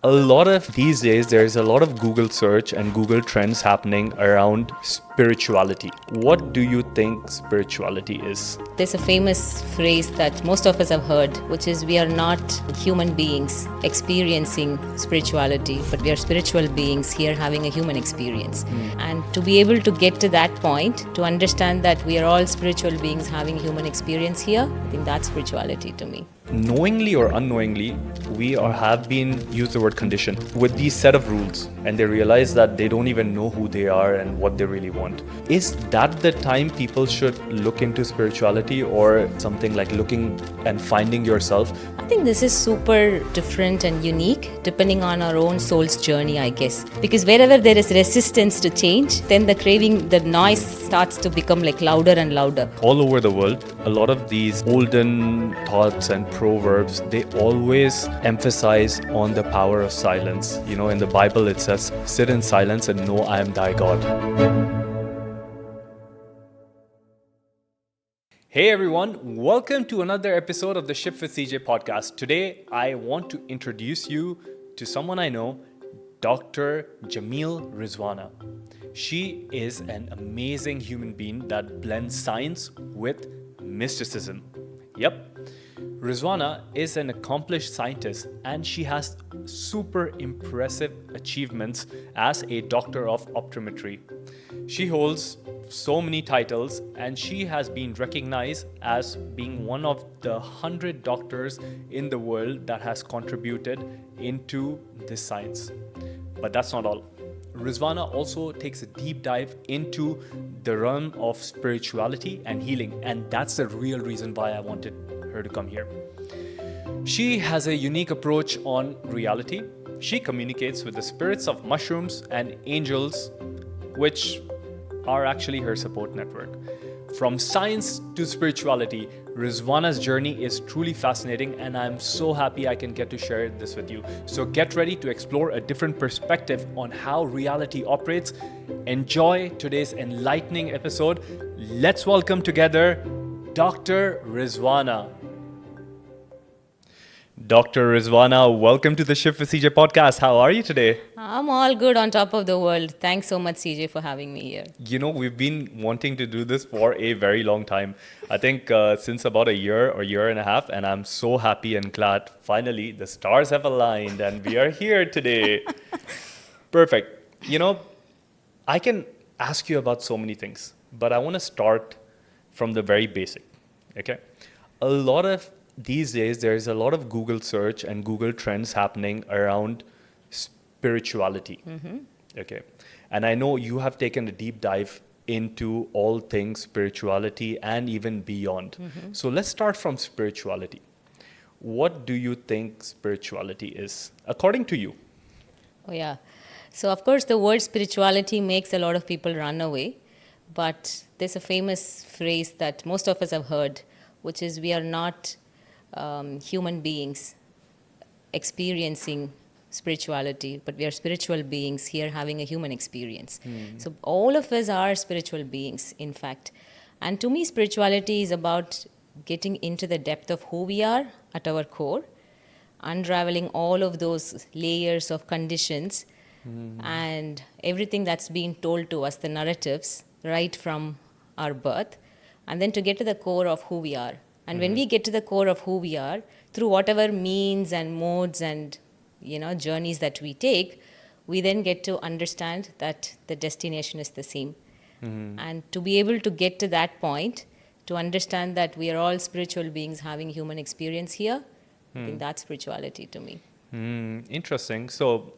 A lot of these days, there's a lot of Google search and Google trends happening around spirituality. What do you think spirituality is? There's a famous phrase that most of us have heard, which is we are not human beings experiencing spirituality, but we are spiritual beings here having a human experience. And to be able to get to that point, to understand that we are all spiritual beings having human experience here, I think that's spirituality to me. Knowingly or unknowingly, have been used the word conditioned with these set of rules, and they realize that they don't even know who they are and what they really want. Is that the time people should look into spirituality or something like looking and finding yourself? I think this is super different and unique depending on our own soul's journey, I guess. Because wherever there is resistance to change, then the craving, the noise starts to become like louder and louder. All over the world, a lot of these olden thoughts and proverbs, they always emphasize on the power of silence. You know, in the Bible it says, sit in silence and know I am thy God. Hey everyone, welcome to another episode of the Shift with CJ podcast. Today, I want to introduce you to someone I know, Dr. Jameel Rizwana. She is an amazing human being that blends science with mysticism. Yep. Rizwana is an accomplished scientist and she has super impressive achievements as a doctor of optometry. She holds so many titles and she has been recognized as being one of the 100 doctors in the world that has contributed into this science. But that's not all. Rizwana also takes a deep dive into the realm of spirituality and healing, and that's the real reason why I wanted her to come here. She has a unique approach on reality. She communicates with the spirits of mushrooms and angels, which are actually her support network. From science to spirituality, Rizwana's journey is truly fascinating, and I'm so happy I can get to share this with you. So get ready to explore a different perspective on how reality operates. Enjoy today's enlightening episode. Let's welcome together Dr. Rizwana. Dr. Rizwana, welcome to the Shift with CJ podcast. How are you today? I'm all good on top of the world. Thanks so much, CJ, for having me here. You know, we've been wanting to do this for a very long time. I think since about a year or year and a half, and I'm so happy and glad finally the stars have aligned and we are here today. Perfect. You know, I can ask you about so many things, but I want to start from the very basic. Okay. These days, there's a lot of Google search and Google trends happening around spirituality. Okay. And I know you have taken a deep dive into all things spirituality and even beyond. So let's start from spirituality. What do you think spirituality is, according to you? Oh, yeah. So, of course, the word spirituality makes a lot of people run away. But there's a famous phrase that most of us have heard, which is we are not human beings experiencing spirituality, but we are spiritual beings here having a human experience. So all of us are spiritual beings, in fact. And to me, spirituality is about getting into the depth of who we are at our core, unraveling all of those layers of conditions and everything that's being told to us, the narratives, right from our birth, and then to get to the core of who we are. And when we get to the core of who we are, through whatever means and modes and journeys that we take, we then get to understand that the destination is the same. And to be able to get to that point, to understand that we are all spiritual beings having human experience here, I think that's spirituality to me. Interesting. So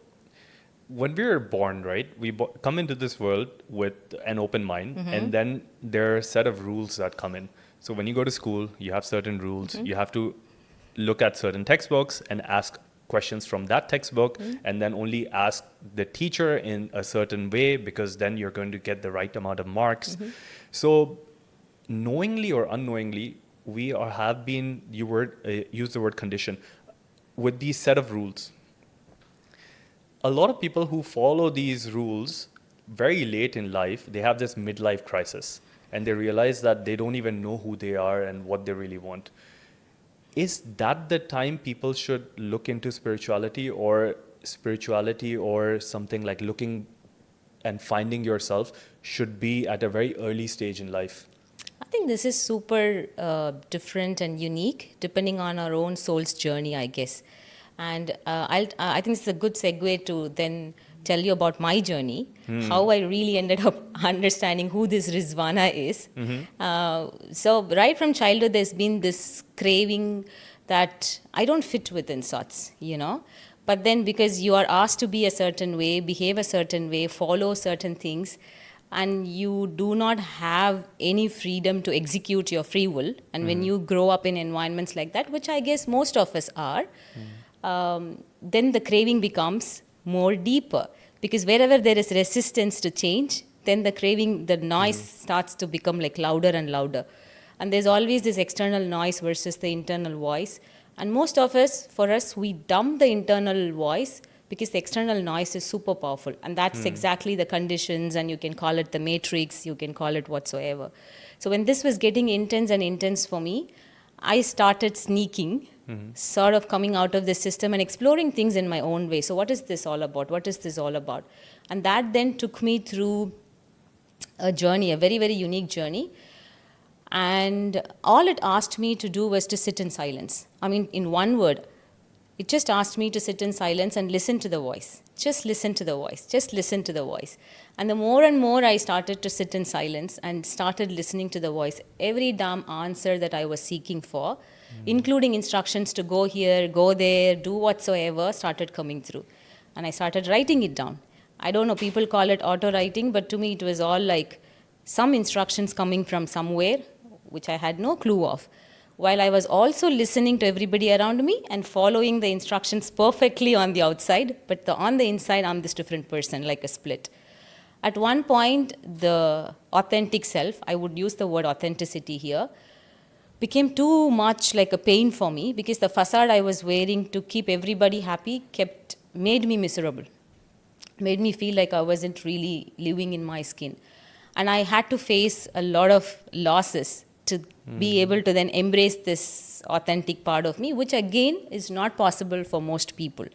when we're born, right, we come into this world with an open mind, and then there are a set of rules that come in. So when you go to school, you have certain rules. You have to look at certain textbooks and ask questions from that textbook, and then only ask the teacher in a certain way, because then you're going to get the right amount of marks. So knowingly or unknowingly, use the word condition with these set of rules. A lot of people who follow these rules very late in life, they have this midlife crisis and they realize that they don't even know who they are and what they really want. Is that the time people should look into spirituality, or spirituality or something like looking and finding yourself should be at a very early stage in life? I think this is super different and unique depending on our own soul's journey, I guess. And I think it's a good segue to then tell you about my journey, how I really ended up understanding who this Rizwana is. So, right from childhood, there's been this craving that I don't fit within sorts, you know. But then, because you are asked to be a certain way, behave a certain way, follow certain things, and you do not have any freedom to execute your free will, and when you grow up in environments like that, which I guess most of us are, then the craving becomes more deeper, because wherever there is resistance to change, then the craving, the noise starts to become like louder and louder. And there's always this external noise versus the internal voice. And most of us, for us, we dump the internal voice because the external noise is super powerful. And that's exactly the conditions, and you can call it the matrix, you can call it whatsoever. So when this was getting intense and intense for me, I started sneaking, sort of coming out of the system and exploring things in my own way. So what is this all about? What is this all about? And that then took me through a journey, a very, very unique journey. And all it asked me to do was to sit in silence. I mean, in one word, it just asked me to sit in silence and listen to the voice. Just listen to the voice. Just listen to the voice. And the more and more I started to sit in silence and started listening to the voice, every damn answer that I was seeking for, including instructions to go here, go there, do whatsoever, started coming through. And I started writing it down. I don't know, people call it auto writing, but to me it was all like some instructions coming from somewhere, which I had no clue of, while I was also listening to everybody around me and following the instructions perfectly on the outside, but on the inside, I'm this different person, like a split. At one point, the authentic self, I would use the word authenticity here, became too much like a pain for me, because the facade I was wearing to keep everybody happy made me miserable, made me feel like I wasn't really living in my skin. And I had to face a lot of losses to be able to then embrace this authentic part of me, which again is not possible for most people.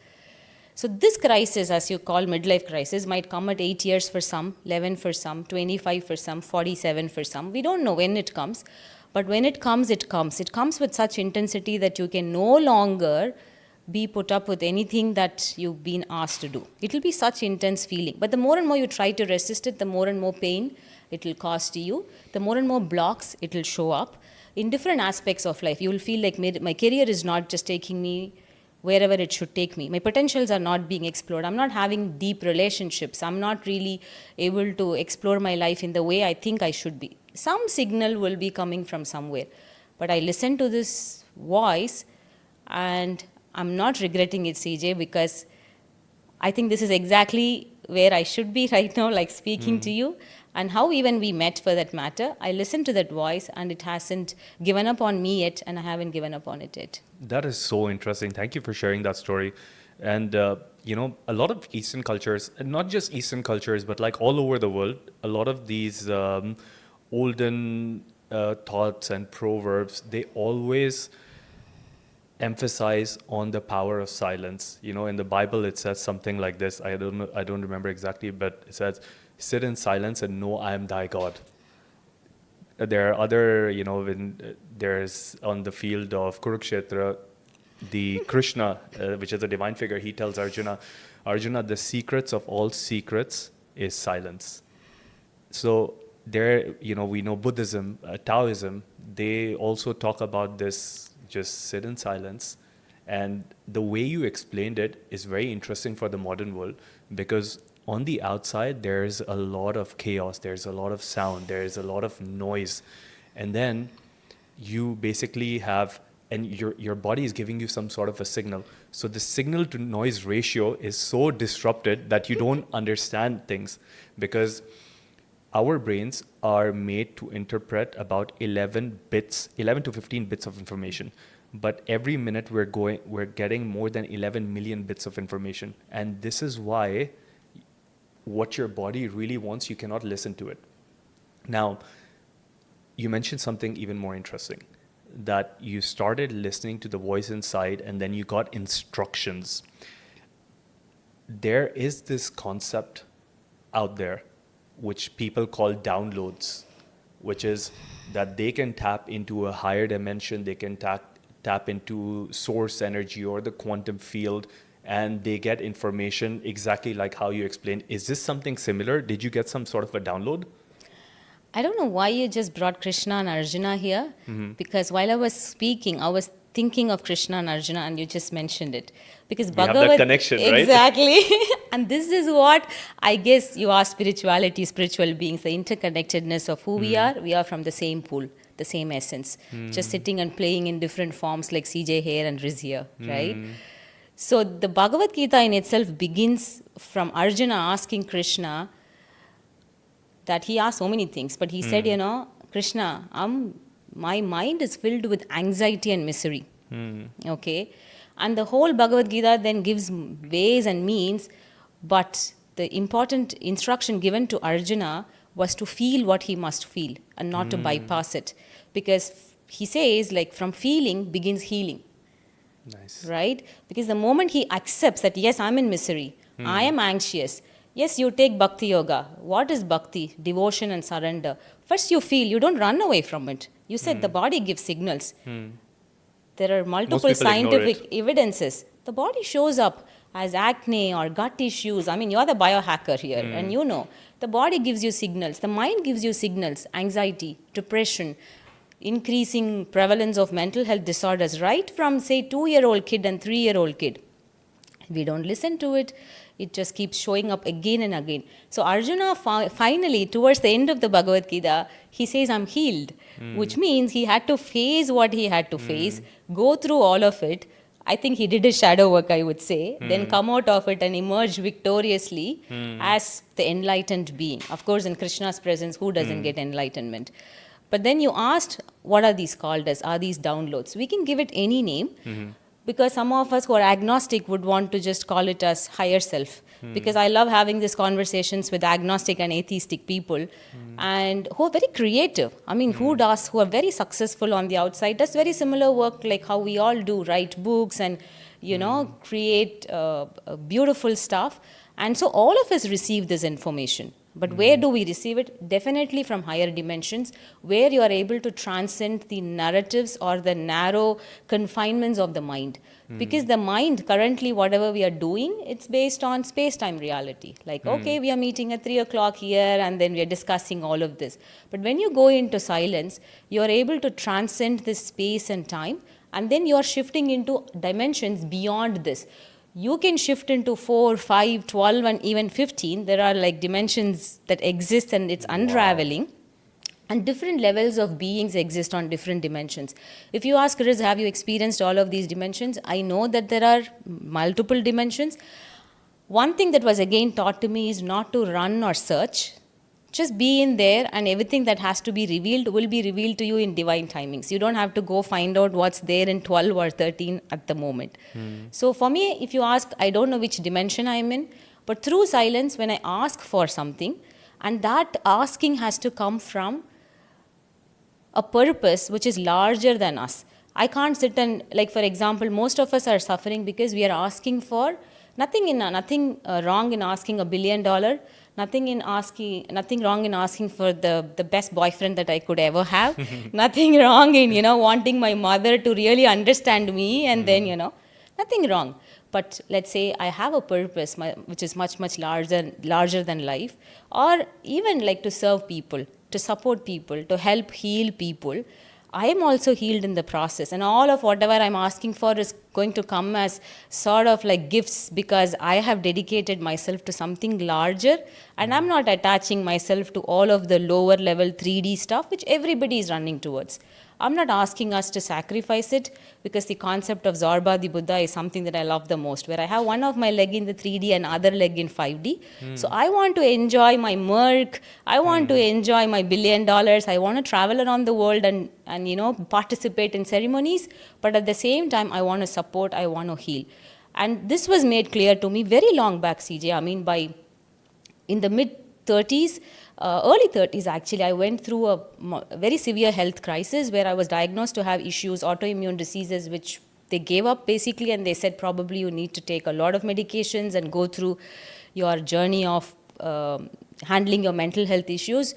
So this crisis, as you call midlife crisis, might come at 8 years for some, 11 for some, 25 for some, 47 for some. We don't know when it comes, but when it comes, it comes. It comes with such intensity that you can no longer be put up with anything that you've been asked to do. It will be such intense feeling. But the more and more you try to resist it, the more and more pain it will cause to you. The more and more blocks it will show up in different aspects of life. You will feel like my career is not just taking me wherever it should take me. My potentials are not being explored. I'm not having deep relationships. I'm not really able to explore my life in the way I think I should be. Some signal will be coming from somewhere. But I listen to this voice, and I'm not regretting it, CJ, because I think this is exactly where I should be right now, like speaking to you, and how even we met for that matter. I listened to that voice, and it hasn't given up on me yet, and I haven't given up on it yet. That is so interesting. Thank you for sharing that story. And, a lot of Eastern cultures, and not just Eastern cultures, but like all over the world, a lot of these olden thoughts and proverbs, they always emphasize on the power of silence. In the Bible, it says something like this. I don't remember exactly, but it says, "Sit in silence and know I am thy God." There are other, when there's on the field of Kurukshetra, the Krishna, which is a divine figure, he tells Arjuna, the secrets of all secrets is silence. So there, we know Buddhism, Taoism, they also talk about this, just sit in silence. And the way you explained it is very interesting for the modern world, because on the outside, there's a lot of chaos, there's a lot of sound, there's a lot of noise. And then you basically have, and your body is giving you some sort of a signal. So the signal to noise ratio is so disrupted that you don't understand things, because our brains are made to interpret about 11 to 15 bits of information. But every minute we're getting more than 11 million bits of information. And this is why what your body really wants, you cannot listen to it. Now, you mentioned something even more interesting, that you started listening to the voice inside and then you got instructions. there is this concept out there which people call downloads, which is that they can tap into a higher dimension, they can tap into source energy or the quantum field, and they get information exactly like how you explained. Is this something similar? Did you get some sort of a download? I don't know why you just brought Krishna and Arjuna here, because while I was speaking, I was thinking of Krishna and Arjuna, and you just mentioned it. Because We have that connection, right? exactly, and this is what I guess you are spirituality, spiritual beings, the interconnectedness of who we are. We are from the same pool, the same essence, just sitting and playing in different forms like CJ here and Riz here, right? So the Bhagavad Gita in itself begins from Arjuna asking Krishna that he asked so many things, but he said, Krishna, my mind is filled with anxiety and misery. Okay? And the whole Bhagavad Gita then gives ways and means, but the important instruction given to Arjuna was to feel what he must feel and not to bypass it. Because he says, like, from feeling begins healing. Nice. Right? Because the moment he accepts that, yes, I'm in misery, I am anxious. Yes, you take bhakti yoga. What is bhakti? Devotion and surrender. First you feel, you don't run away from it. You said the body gives signals. There are multiple scientific evidences. The body shows up as acne or gut issues. I mean, you're the biohacker here, and you know. The body gives you signals. The mind gives you signals. Anxiety, depression, increasing prevalence of mental health disorders, right from, say, 2-year-old kid and 3-year-old kid. We don't listen to it. It just keeps showing up again and again. So Arjuna finally, towards the end of the Bhagavad Gita, he says, I'm healed, which means he had to face what he had to face, go through all of it. I think he did his shadow work, I would say, then come out of it and emerge victoriously as the enlightened being. Of course, in Krishna's presence, who doesn't get enlightenment? But then you asked, what are these called as? Are these downloads? We can give it any name. Because some of us who are agnostic would want to just call it as higher self. Because I love having these conversations with agnostic and atheistic people and who are very creative. I mean, who are very successful on the outside, does very similar work like how we all do, write books and, create beautiful stuff. And so all of us receive this information. But where do we receive it? Definitely from higher dimensions, where you are able to transcend the narratives or the narrow confinements of the mind. Because the mind, currently, whatever we are doing, it's based on space-time reality. Like, okay, we are meeting at 3 o'clock here, and then we are discussing all of this. But when you go into silence, you are able to transcend this space and time, and then you are shifting into dimensions beyond this. You can shift into 4, 5, 12, and even 15. There are like dimensions that exist and it's unraveling. And different levels of beings exist on different dimensions. If you ask Riz, have you experienced all of these dimensions? I know that there are multiple dimensions. One thing that was again taught to me is not to run or search. Just be in there, and everything that has to be revealed will be revealed to you in divine timings. You don't have to go find out what's there in 12 or 13 at the moment. So for me, if you ask, I don't know which dimension I'm in, but through silence, when I ask for something, and that asking has to come from a purpose which is larger than us. I can't sit and, like, for example, most of us are suffering because we are asking for nothing wrong in asking $1 billion. Nothing wrong in asking for the best boyfriend that I could ever have. Nothing wrong in, wanting my mother to really understand me, and then, nothing wrong. But let's say I have a purpose which is much, much larger than life, or even like to serve people, to support people, to help heal people. I am also healed in the process, and all of whatever I'm asking for is going to come as sort of like gifts, because I have dedicated myself to something larger, and I'm not attaching myself to all of the lower level 3D stuff which everybody is running towards. I'm not asking us to sacrifice it, because the concept of Zorba the Buddha is something that I love the most, where I have one of my leg in the 3D and other leg in 5D. So I want to enjoy my Merc. I want to enjoy my $1 billion. I want to travel around the world and participate in ceremonies. But at the same time, I want to support, I want to heal. And this was made clear to me very long back, CJ. I mean, in the mid-30s, early 30s actually, I went through a very severe health crisis where I was diagnosed to have issues, autoimmune diseases, which they gave up basically, and they said probably you need to take a lot of medications and go through your journey of handling your mental health issues.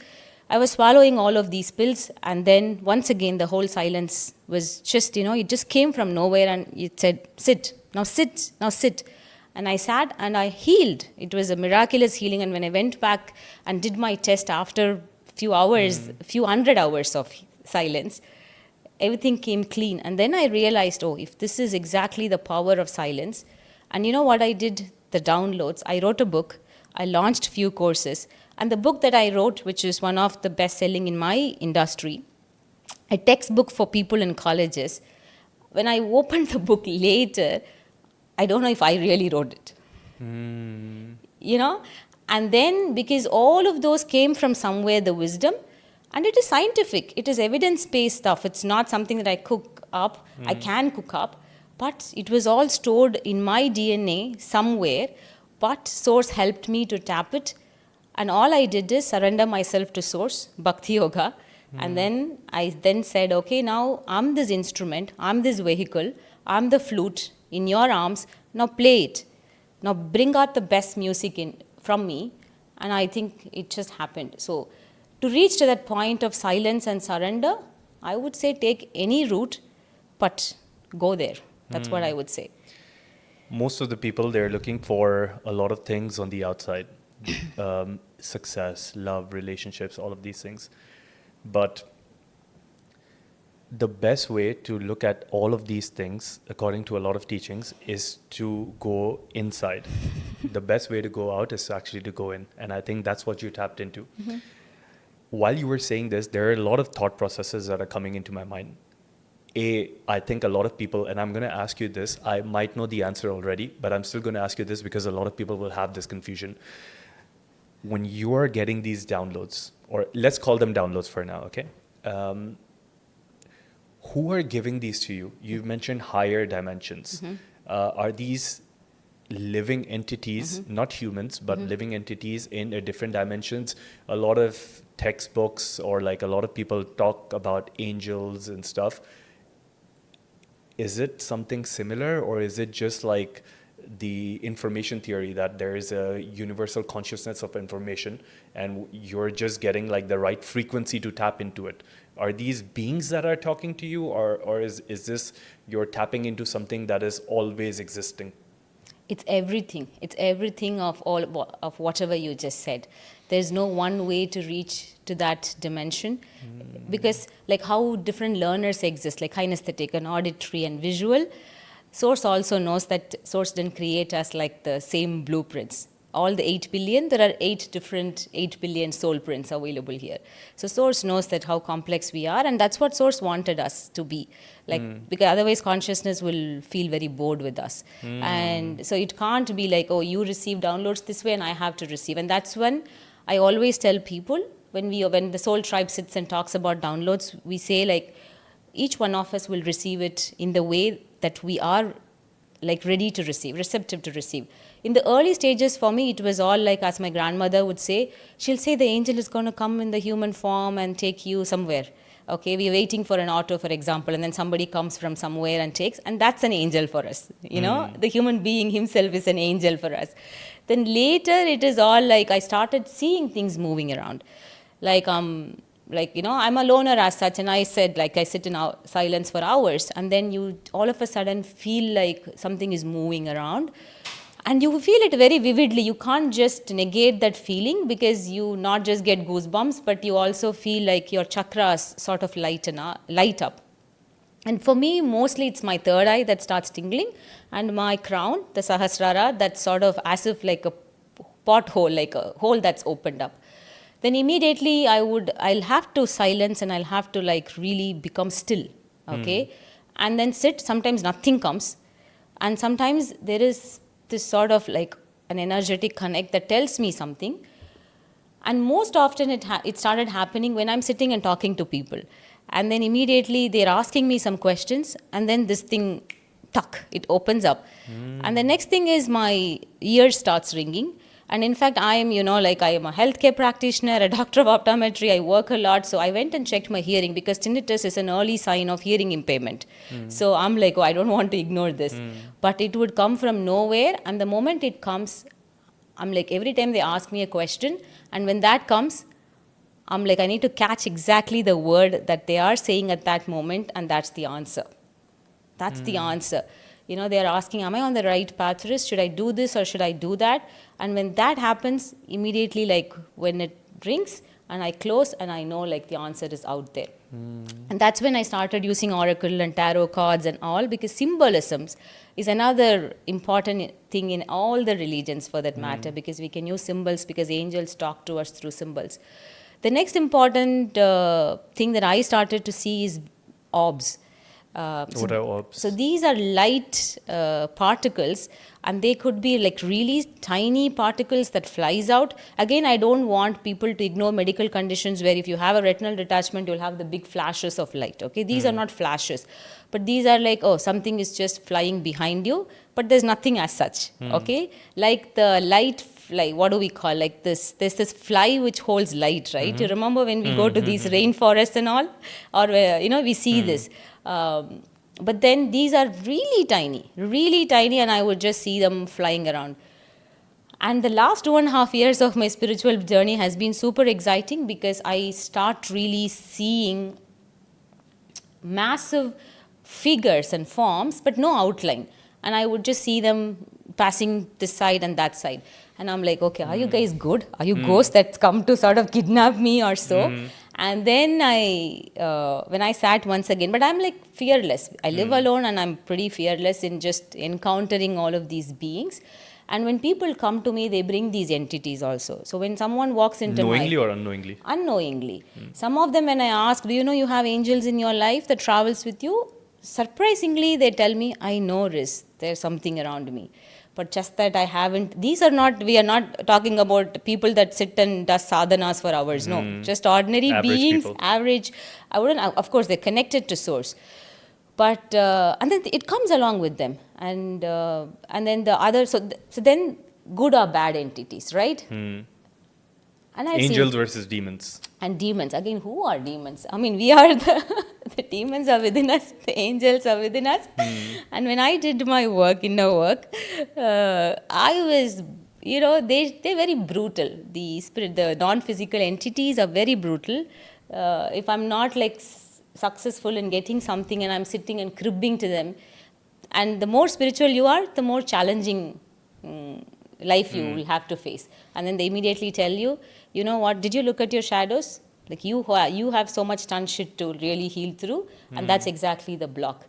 I was swallowing all of these pills, and then once again the whole silence was just, it just came from nowhere, and it said, sit, now sit, now sit. And I sat and I healed. It was a miraculous healing. And when I went back and did my test after few hours, few hundred hours of silence, everything came clean. And then I realized, oh, if this is exactly the power of silence. And you know what I did? The downloads. I wrote a book. I launched few courses. And the book that I wrote, which is one of the best selling in my industry, a textbook for people in colleges. When I opened the book later, I don't know if I really wrote it. And then because all of those came from somewhere, the wisdom, and it is scientific, it is evidence-based stuff. It's not something that I cook up, I can cook up, but it was all stored in my DNA somewhere, but Source helped me to tap it. And all I did is surrender myself to Source, Bhakti Yoga. And then I said, okay, now I'm this instrument, I'm this vehicle, I'm the flute in your arms, now play it. Now bring out the best music from me. And I think it just happened. So to reach to that point of silence and surrender, I would say take any route, but go there. That's what I would say. Most of the people, they're looking for a lot of things on the outside. Success, love, relationships, all of these things. But the best way to look at all of these things, according to a lot of teachings, is to go inside. The best way to go out is actually to go in. And I think that's what you tapped into. While you were saying this, there are a lot of thought processes that are coming into my mind. I think a lot of people, and I'm going to ask you this, I might know the answer already, but I'm still going to ask you this because a lot of people will have this confusion. When you are getting these downloads, or let's call them downloads for now, okay? Who are giving these to you? You mentioned higher dimensions. Are these living entities, not humans, but living entities in different dimensions? A lot of textbooks or like a lot of people talk about angels and stuff. Is it something similar, or is it just like the information theory that there is a universal consciousness of information and you're just getting like the right frequency to tap into it? Are these beings that are talking to you, or is this you're tapping into something that is always existing? It's everything. It's everything of whatever you just said. There's no one way to reach to that dimension, because like how different learners exist, like kinesthetic and auditory and visual. Source also knows that Source didn't create us like the same blueprints. All the 8 billion, there are 8 different 8 billion soul prints available here. So Source knows that how complex we are, and that's what Source wanted us to be. Because otherwise consciousness will feel very bored with us. And so it can't be like, oh, you receive downloads this way and I have to receive. And that's when I always tell people, when the Soul Tribe sits and talks about downloads, we say like, each one of us will receive it in the way that we are like ready to receive, receptive to receive. In the early stages for me, it was all like, as my grandmother would say, she'll say the angel is going to come in the human form and take you somewhere. Okay, we're waiting for an auto, for example, and then somebody comes from somewhere and takes, and that's an angel for us. The human being himself is an angel for us. Then later, it is all like I started seeing things moving around. I'm a loner as such, and I said, like, I sit in silence for hours, and then you all of a sudden feel like something is moving around, and you feel it very vividly. You can't just negate that feeling, because you not just get goosebumps, but you also feel like your chakras sort of light up. And for me, mostly it's my third eye that starts tingling, and my crown, the Sahasrara, that's sort of as if like a pothole, like a hole that's opened up. Then immediately I'll have to silence, and I'll have to like really become still, okay? And then sit. Sometimes nothing comes, and sometimes there is this sort of like an energetic connect that tells me something. And most often it started happening when I'm sitting and talking to people, and then immediately they're asking me some questions, and then this thing, it opens up. And the next thing is my ear starts ringing. And in fact, I am, like I am a healthcare practitioner, a doctor of optometry. I work a lot. So I went and checked my hearing because tinnitus is an early sign of hearing impairment. So I'm like, oh, I don't want to ignore this. But it would come from nowhere. And the moment it comes, I'm like, every time they ask me a question, and when that comes, I'm like, I need to catch exactly the word that they are saying at that moment, and that's the answer. That's the answer. They are asking, am I on the right path, Riz? Should I do this or should I do that? And when that happens, immediately, like when it rings and I close and I know like the answer is out there. And that's when I started using oracle and tarot cards and all, because symbolisms is another important thing in all the religions for that matter, because we can use symbols because angels talk to us through symbols. The next important thing that I started to see is orbs. What are orbs? So these are light particles, and they could be like really tiny particles that flies out. Again, I don't want people to ignore medical conditions where if you have a retinal detachment, you'll have the big flashes of light. Okay, these are not flashes, but these are like, oh, something is just flying behind you, but there's nothing as such. Okay, like the light. Like, what do we call, like this, there's this fly which holds light, right? You remember when we go to these rainforests and all, or we see this. But then these are really tiny, and I would just see them flying around. And the last 2.5 years of my spiritual journey has been super exciting, because I start really seeing massive figures and forms, but no outline. And I would just see them passing this side and that side. And I'm like, okay, are you guys good? Are you ghosts that's come to sort of kidnap me or so? And then when I sat once again, but I'm like fearless. I live alone, and I'm pretty fearless in just encountering all of these beings. And when people come to me, they bring these entities also. So when someone walks into Knowingly or unknowingly? Unknowingly. Some of them, when I ask, do you know you have angels in your life that travels with you? Surprisingly, they tell me, I know, Riz, there's something around me. But just that I haven't, we are not talking about people that sit and does sadhanas for hours. No, just ordinary Average beings, people. average. Of course, they're connected to source. But, and then it comes along with them. And then the other, so then good or bad entities, right? And I've Angels seen, versus demons. and demons. Again, who are demons? I mean, we are the demons are within us, the angels are within us. And when I did my work, inner work, I was, they're very brutal. The spirit, the non-physical entities are very brutal. If I'm not like successful in getting something and I'm sitting and cribbing to them, and the more spiritual you are, the more challenging life you will have to face. And then they immediately tell you, you know what, did you look at your shadows? Like you have so much ton shit to really heal through, and that's exactly the block.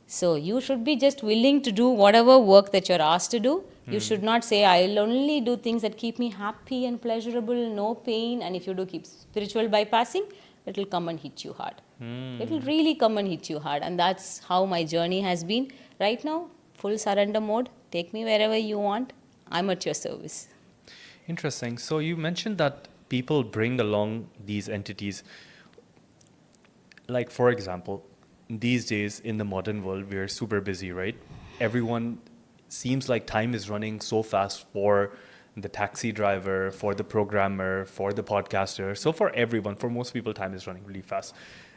So you should be just willing to do whatever work that you're asked to do. You should not say, I'll only do things that keep me happy and pleasurable, no pain. And if you do keep spiritual bypassing, it'll come and hit you hard. It'll really come and hit you hard. And that's how my journey has been. Right now, full surrender mode. Take me wherever you want. I'm at your service. Interesting. So you mentioned that people bring along these entities. Like, for example, these days in the modern world, we're super busy, right? Everyone seems like time is running so fast for the taxi driver, for the programmer, for the podcaster. So for everyone, for most people, time is running really fast.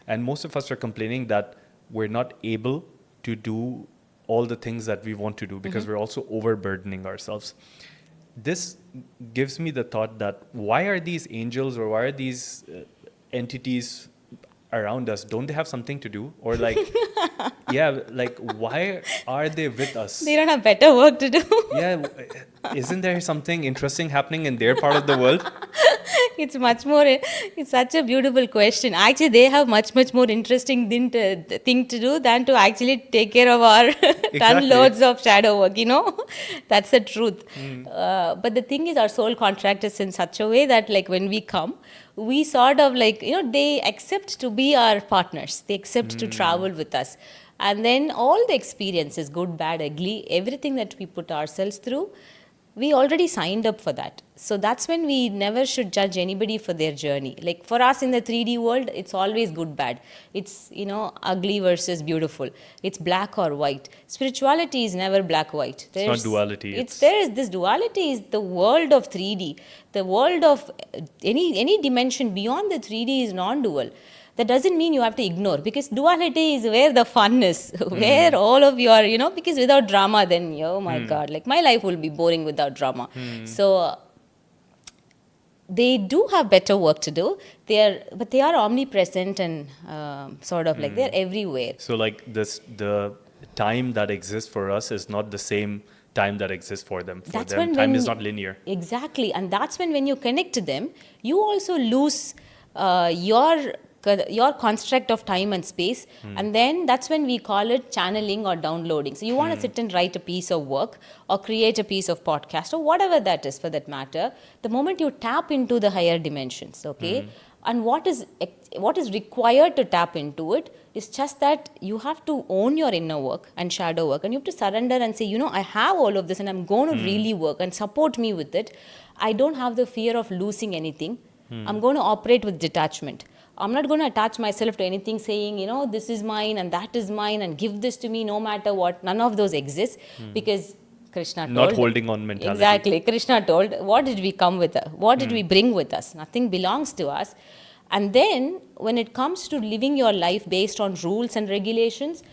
And most of us are complaining that we're not able to do all the things that we want to do because we're also overburdening ourselves. This gives me the thought that why are these angels or why are these entities around us? Don't they have something to do? Or like, yeah, like why are they with us? They don't have better work to do. Yeah, isn't there something interesting happening in their part of the world? It's such a beautiful question. Actually, they have much more interesting thing to do than to actually take care of our ton loads of shadow work, That's the truth. But the thing is, our soul contract is in such a way that like when we come, we sort of like, they accept to be our partners. They accept to travel with us. And then all the experiences, good, bad, ugly, everything that we put ourselves through, we already signed up for that. So that's when we never should judge anybody for their journey. Like for us in the 3D world, it's always good, bad. It's, ugly versus beautiful. It's black or white. Spirituality is never black, white. It's not duality. There is this duality is the world of 3D. The world of any dimension beyond the 3D is non-dual. That doesn't mean you have to ignore, because duality is where the fun is, where all of your, because without drama, then, oh my God, like my life will be boring without drama. So they do have better work to do. But they are omnipresent and sort of like they're everywhere. So like the time that exists for us is not the same time that exists for them. For That's them, time is not linear. Exactly. And that's when you connect to them, you also lose your construct of time and space. And then that's when we call it channeling or downloading. So you want to sit and write a piece of work or create a piece of podcast or whatever that is for that matter. The moment you tap into the higher dimensions, okay, and what is required to tap into it is just that you have to own your inner work and shadow work, and you have to surrender and say, I have all of this and I'm going to really work, and support me with it. I don't have the fear of losing anything. I'm going to operate with detachment. I'm not going to attach myself to anything saying, this is mine and that is mine and give this to me no matter what. None of those exist because Krishna told. Not holding on mentality. Exactly. Krishna told, what did we come with? What did we bring with us? Nothing belongs to us. And then when it comes to living your life based on rules and regulations,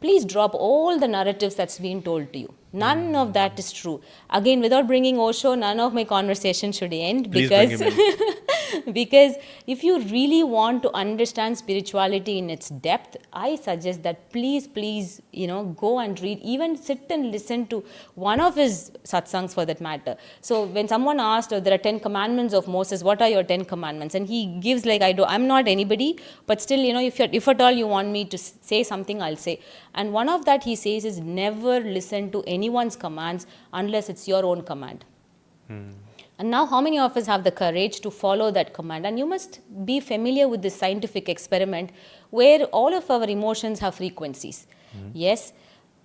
please drop all the narratives that's been told to you. None of that is true. Again, without bringing Osho, none of my conversation should end. Please bring him in. Because if you really want to understand spirituality in its depth, I suggest that please, go and read, even sit and listen to one of his satsangs for that matter. So when someone asked, there are 10 commandments of Moses, what are your 10 commandments? And he gives I'm not anybody, but still, if at all you want me to say something, I'll say. And one of that he says is never listen to anyone's commands unless it's your own command. And now how many of us have the courage to follow that command? And you must be familiar with this scientific experiment where all of our emotions have frequencies. Yes.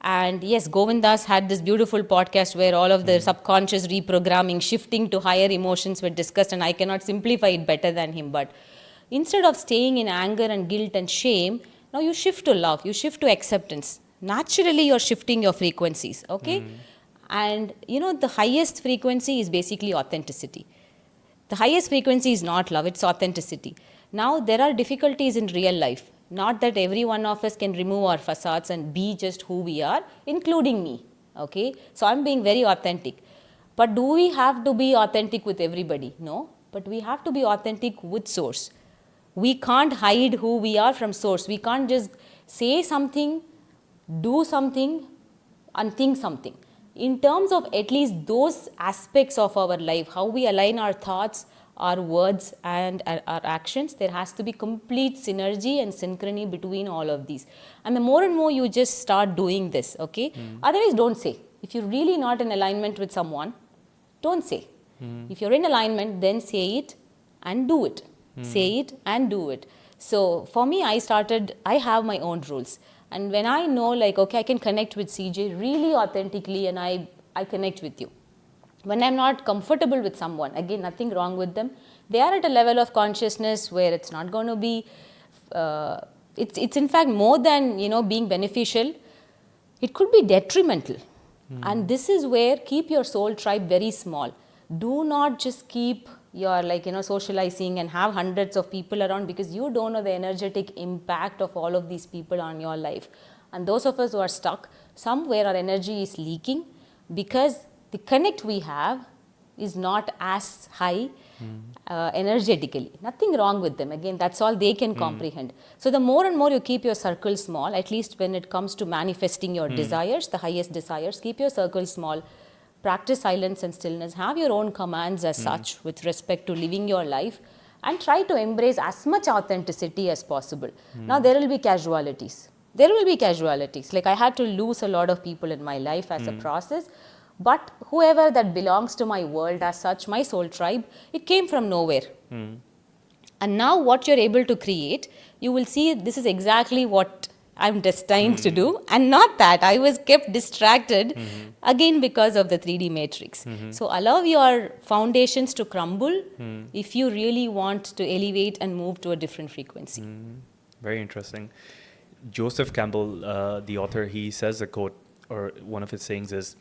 And yes, Govindas had this beautiful podcast where all of the subconscious reprogramming, shifting to higher emotions were discussed, and I cannot simplify it better than him. But instead of staying in anger and guilt and shame, now you shift to love, you shift to acceptance. Naturally, you're shifting your frequencies, okay? And the highest frequency is basically authenticity. The highest frequency is not love, it's authenticity. Now, there are difficulties in real life. Not that every one of us can remove our facades and be just who we are, including me, okay? So I'm being very authentic. But do we have to be authentic with everybody? No, but we have to be authentic with source. We can't hide who we are from source. We can't just say something, do something, and think something. In terms of at least those aspects of our life, how we align our thoughts, our words, and our actions, there has to be complete synergy and synchrony between all of these. And the more and more you just start doing this, okay? Otherwise, don't say. If you're really not in alignment with someone, don't say. If you're in alignment, then say it and do it. Say it and do it. So for me, I have my own rules. And when I know okay, I can connect with CJ really authentically and I connect with you. When I'm not comfortable with someone, again, nothing wrong with them. They are at a level of consciousness where it's not going to be, it's in fact more than, being beneficial. It could be detrimental. And this is where keep your soul tribe very small. Do not just keep your socializing and have hundreds of people around, because you don't know the energetic impact of all of these people on your life. And those of us who are stuck, somewhere our energy is leaking because the connect we have is not as high energetically. Nothing wrong with them. Again, that's all they can comprehend. So the more and more you keep your circle small, at least when it comes to manifesting your desires, the highest desires, keep your circle small. Practice silence and stillness. Have your own commands as such with respect to living your life, and try to embrace as much authenticity as possible. Now, there will be casualties. There will be casualties. I had to lose a lot of people in my life as a process, but whoever that belongs to my world as such, my soul tribe, it came from nowhere. And now what you're able to create, you will see this is exactly what I'm destined to do. And not that, I was kept distracted again because of the 3D matrix. So allow your foundations to crumble if you really want to elevate and move to a different frequency. Very interesting. Joseph Campbell, the author, he says a quote, or one of his sayings is,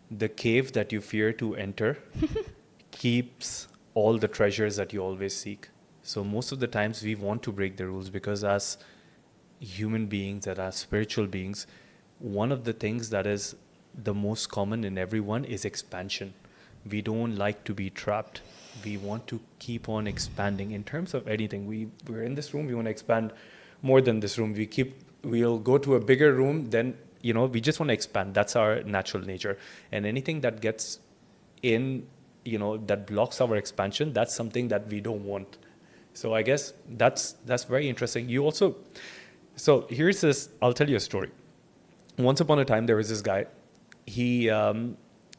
"The cave that you fear to enter keeps all the treasures that you always seek." So most of the times we want to break the rules because as human beings and as spiritual beings, one of the things that is the most common in everyone is expansion. We don't like to be trapped. We want to keep on expanding in terms of anything. We're in this room, we want to expand more than this room. We'll go to a bigger room, then we just want to expand. That's our natural nature. And anything that gets in, that blocks our expansion, that's something that we don't want. So I guess that's very interesting. So here's this, I'll tell you a story. Once upon a time, there was this guy. He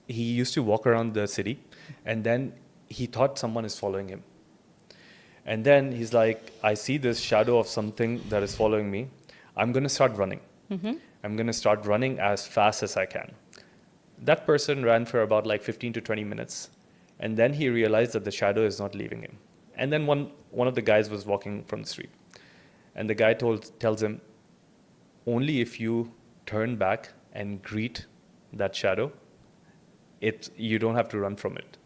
used to walk around the city, and then he thought someone is following him. And then he's like, I see this shadow of something that is following me. I'm going to start running. I'm going to start running as fast as I can. That person ran for about like 15 to 20 minutes. And then he realized that the shadow is not leaving him. And then one of the guys was walking from the street. And the guy tells him, only if you turn back and greet that shadow, you don't have to run from it.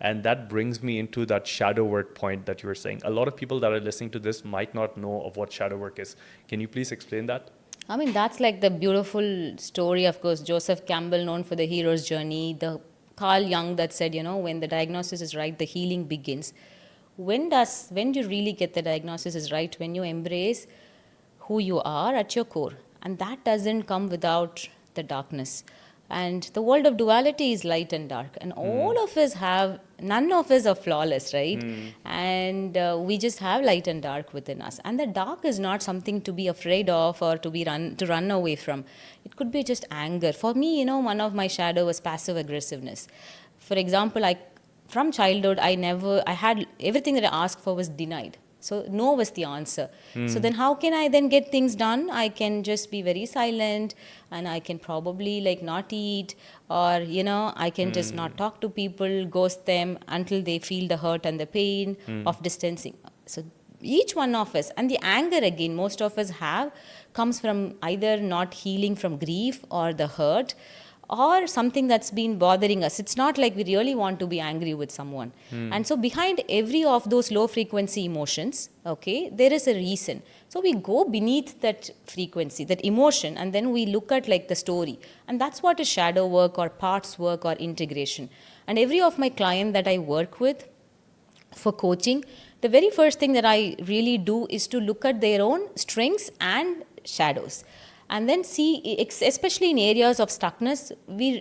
And that brings me into that shadow work point that you were saying. A lot of people that are listening to this might not know of what shadow work is. Can you please explain that? I mean, that's like the beautiful story, of course. Joseph Campbell, known for the hero's journey, the Carl Jung that said, when the diagnosis is right, the healing begins. When do you really get the diagnosis is right? When you embrace who you are at your core. And that doesn't come without the darkness. And the world of duality is light and dark. And all of us none of us are flawless, right? And we just have light and dark within us. And the dark is not something to be afraid of or to run away from. It could be just anger. For me, one of my shadow was passive aggressiveness. For example, from childhood, I had everything that I asked for was denied. So no was the answer. So then how can I then get things done? I can just be very silent, and I can probably not eat, or I can just not talk to people, ghost them until they feel the hurt and the pain of distancing. So each one of us, and the anger again most of us have, comes from either not healing from grief or the hurt, or something that's been bothering us. It's not like we really want to be angry with someone. And so behind every of those low frequency emotions, okay, there is a reason. So we go beneath that frequency, that emotion, and then we look at the story. And that's what is shadow work or parts work or integration. And every of my client that I work with for coaching, the very first thing that I really do is to look at their own strengths and shadows. And then see, especially in areas of stuckness,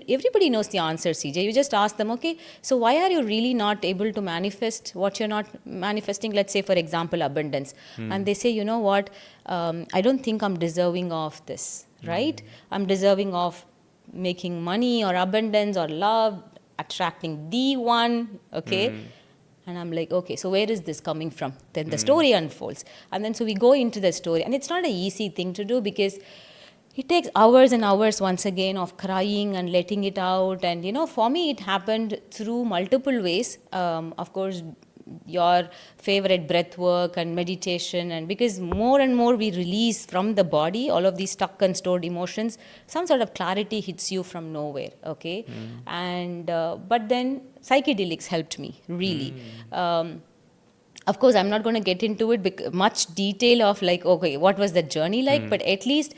everybody knows the answer, CJ. You just ask them, okay, so why are you really not able to manifest what you're not manifesting? Let's say, for example, abundance. And they say, you know what, I don't think I'm deserving of this, right? I'm deserving of making money or abundance or love, attracting the one, okay? And I'm like, okay, so where is this coming from? Then the story unfolds. And then so we go into the story. And it's not an easy thing to do because it takes hours and hours once again of crying and letting it out. And, for me, it happened through multiple ways. Of course, your favorite breath work and meditation. And because more and more we release from the body all of these stuck and stored emotions, some sort of clarity hits you from nowhere, okay? And but then psychedelics helped me, really. Of course, I'm not going to get into it much detail of okay, what was the journey like, but at least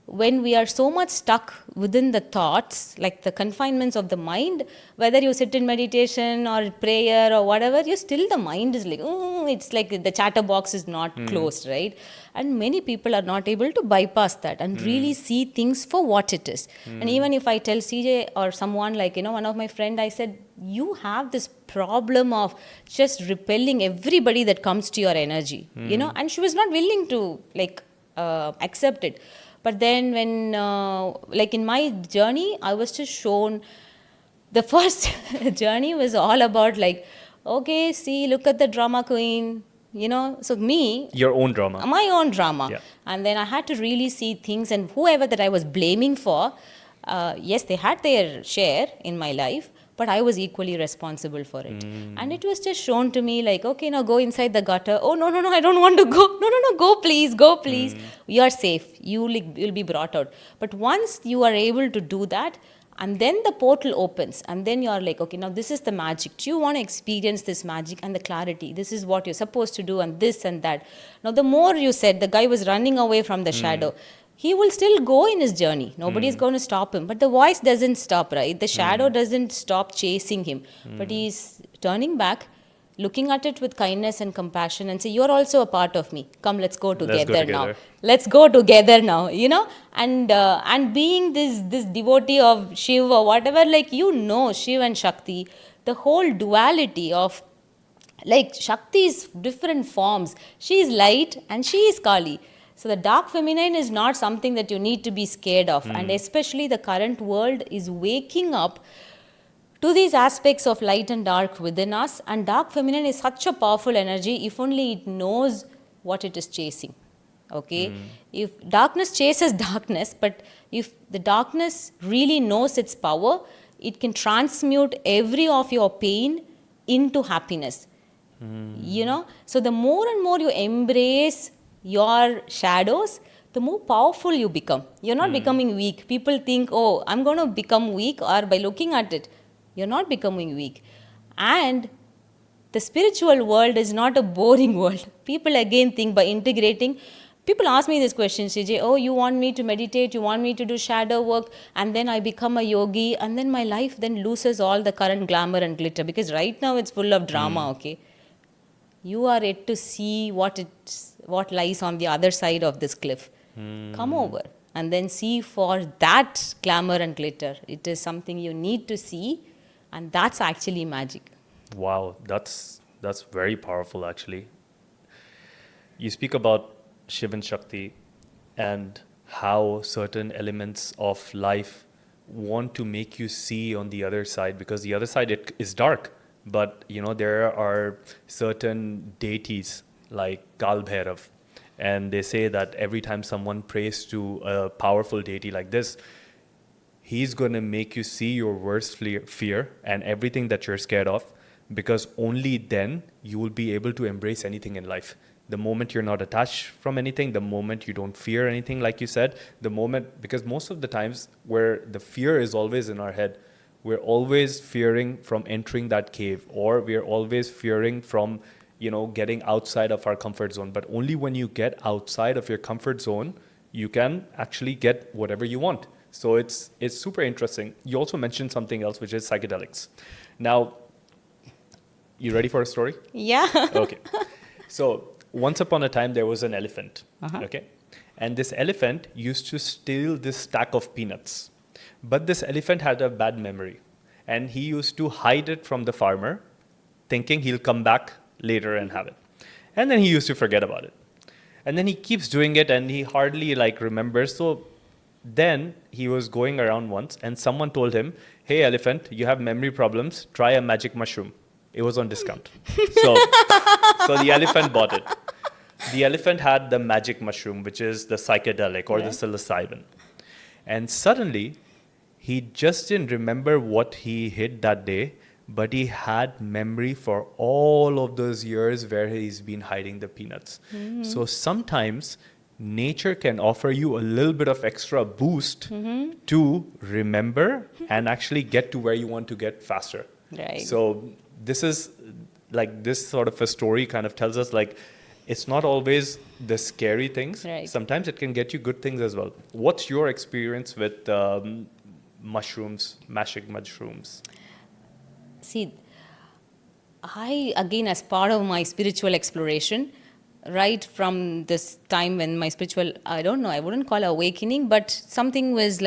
when we are so much stuck within the thoughts, like the confinements of the mind, whether you sit in meditation or prayer or whatever, the mind is it's like the chatter box is not closed, right? And many people are not able to bypass that and really see things for what it is. And even if I tell CJ or someone one of my friend, I said, you have this problem of just repelling everybody that comes to your energy, and she was not willing to accept it. But then when, in my journey, I was just shown, the first journey was all about okay, see, look at the drama queen, So me, Your own drama. my own drama. Yeah. And then I had to really see things, and whoever that I was blaming for, yes, they had their share in my life, but I was equally responsible for it. And it was just shown to me like, okay, now go inside the gutter. Oh, no, no, no, I don't want to go. No, no, no, go please, go please. You are safe. You'll be brought out. But once you are able to do that, and then the portal opens, and then you're like, okay, now this is the magic. Do you want to experience this magic and the clarity? This is what you're supposed to do, and this and that. Now, the more you said, the guy was running away from the shadow. He will still go in his journey. Nobody is going to stop him. But the voice doesn't stop, right? The shadow doesn't stop chasing him. But he's turning back, looking at it with kindness and compassion, and say, you're also a part of me. Come, let's go together now. Let's go together now, and being this devotee of Shiv or whatever, like, Shiv and Shakti, the whole duality of, like, Shakti's different forms. She is light and she is Kali. So the dark feminine is not something that you need to be scared of. And especially the current world is waking up to these aspects of light and dark within us. And dark feminine is such a powerful energy if only it knows what it is chasing. Okay? If darkness chases darkness, but if the darkness really knows its power, it can transmute every of your pain into happiness. So the more and more you embrace your shadows, the more powerful you become. You're not becoming weak. People think, oh, I'm going to become weak, or by looking at it, you're not becoming weak. And the spiritual world is not a boring world. People again think by integrating. People ask me this question, CJ, oh, you want me to meditate, you want me to do shadow work, and then I become a yogi, and then my life then loses all the current glamour and glitter, because right now it's full of drama, okay? You are yet to see what lies on the other side of this cliff. Come over and then see for that glamour and glitter. It is something you need to see, and that's actually magic. Wow, that's very powerful, actually. You speak about Shiv and Shakti and how certain elements of life want to make you see on the other side, because the other side it is dark. But there are certain deities like Kal Bhairav, and they say that every time someone prays to a powerful deity like this, he's going to make you see your worst fear and everything that you're scared of, because only then you will be able to embrace anything in life. The moment you're not attached from anything, the moment you don't fear anything, like you said, because most of the times where the fear is always in our head, we're always fearing from entering that cave, or we're always fearing from, getting outside of our comfort zone. But only when you get outside of your comfort zone, you can actually get whatever you want. So it's super interesting. You also mentioned something else, which is psychedelics. Now, you ready for a story? Yeah. Okay. So once upon a time, there was an elephant. Okay. And this elephant used to steal this stack of peanuts. But this elephant had a bad memory, and he used to hide it from the farmer, thinking he'll come back later and have it. And then he used to forget about it. And then he keeps doing it, and he hardly remembers. So then he was going around once, and someone told him, hey, elephant, you have memory problems. Try a magic mushroom. It was on discount. So the elephant bought it. The elephant had the magic mushroom, which is the psychedelic or the psilocybin. And suddenly, he just didn't remember what he hid that day, but he had memory for all of those years where he's been hiding the peanuts. So sometimes nature can offer you a little bit of extra boost to remember and actually get to where you want to get faster. Right. So this is this sort of a story kind of tells us it's not always the scary things. Right. Sometimes it can get you good things as well. What's your experience with mushrooms, magic mushrooms? See, I, again, as part of my spiritual exploration, right from this time when my spiritual, I don't know, I wouldn't call it awakening, but something was